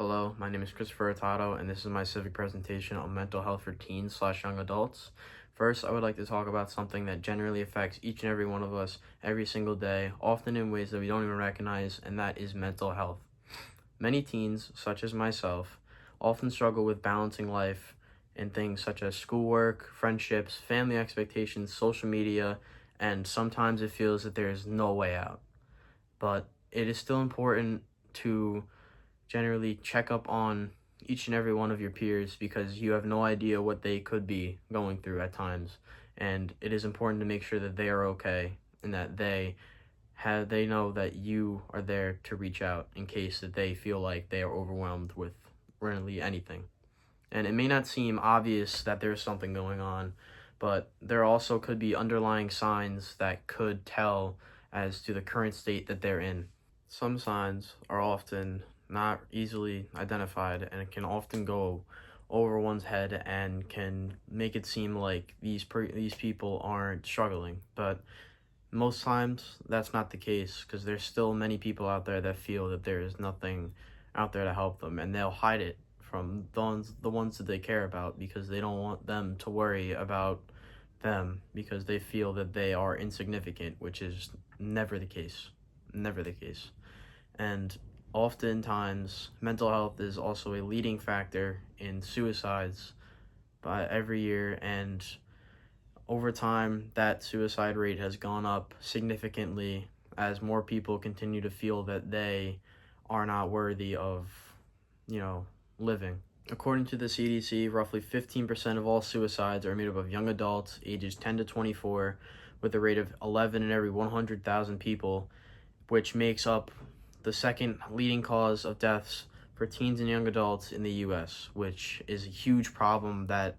Hello, my name is Christopher Hurtado, and this is my civic presentation on mental health for teens/young adults. First, I would like to talk about something that generally affects each and every one of us every single day, often in ways that we don't even recognize, and that is mental health. Many teens, such as myself, often struggle with balancing life in things such as schoolwork, friendships, family expectations, social media, and sometimes it feels that there is no way out. But it is still important to generally check up on each and every one of your peers because you have no idea what they could be going through at times, and it is important to make sure that they are okay and that they know that you are there to reach out in case that they feel like they are overwhelmed with really anything. And it may not seem obvious that there's something going on, but there also could be underlying signs that could tell as to the current state that they're in. Some signs are often not easily identified and it can often go over one's head and can make it seem like these people aren't struggling. But most times that's not the case because there's still many people out there that feel that there is nothing out there to help them, and they'll hide it from the ones that they care about because they don't want them to worry about them because they feel that they are insignificant, which is never the case. Never the case. And oftentimes, mental health is also a leading factor in suicides by every year, and over time, that suicide rate has gone up significantly as more people continue to feel that they are not worthy of, living. According to the CDC, roughly 15% of all suicides are made up of young adults ages 10 to 24, with a rate of 11 in every 100,000 people, which makes up the second leading cause of deaths for teens and young adults in the US, which is a huge problem that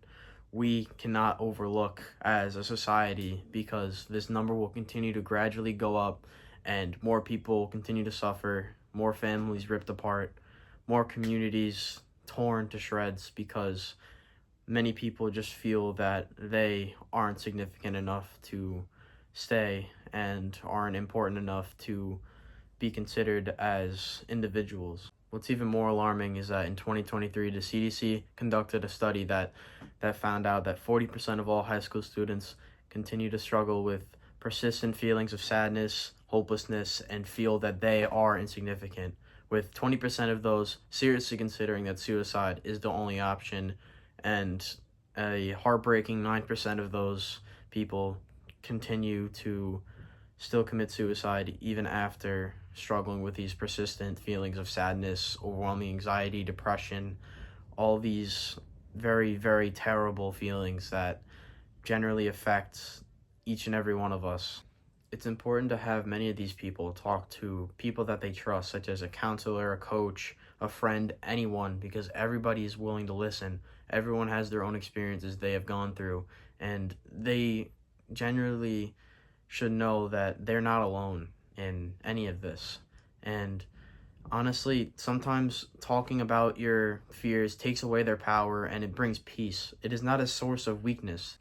we cannot overlook as a society because this number will continue to gradually go up and more people continue to suffer, more families ripped apart, more communities torn to shreds because many people just feel that they aren't significant enough to stay and aren't important enough to be considered as individuals. What's even more alarming is that in 2023, the CDC conducted a study that found out that 40% of all high school students continue to struggle with persistent feelings of sadness, hopelessness, and feel that they are insignificant, with 20% of those seriously considering that suicide is the only option, and a heartbreaking 9% of those people continue to still commit suicide even after struggling with these persistent feelings of sadness, overwhelming anxiety, depression, all these very, very terrible feelings that generally affect each and every one of us. It's important to have many of these people talk to people that they trust, such as a counselor, a coach, a friend, anyone, because everybody is willing to listen. Everyone has their own experiences they have gone through, and they generally should know that they're not alone in any of this. And honestly, sometimes talking about your fears takes away their power and it brings peace. It is not a source of weakness.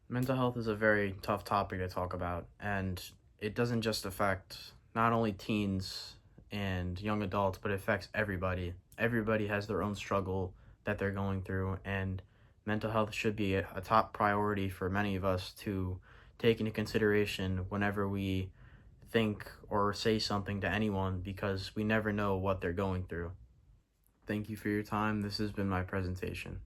Mental health is a very tough topic to talk about, and it doesn't just affect not only teens and young adults, but it affects everybody. Everybody has their own struggle that they're going through, and mental health should be a top priority for many of us to take into consideration whenever we think or say something to anyone because we never know what they're going through. Thank you for your time. This has been my presentation.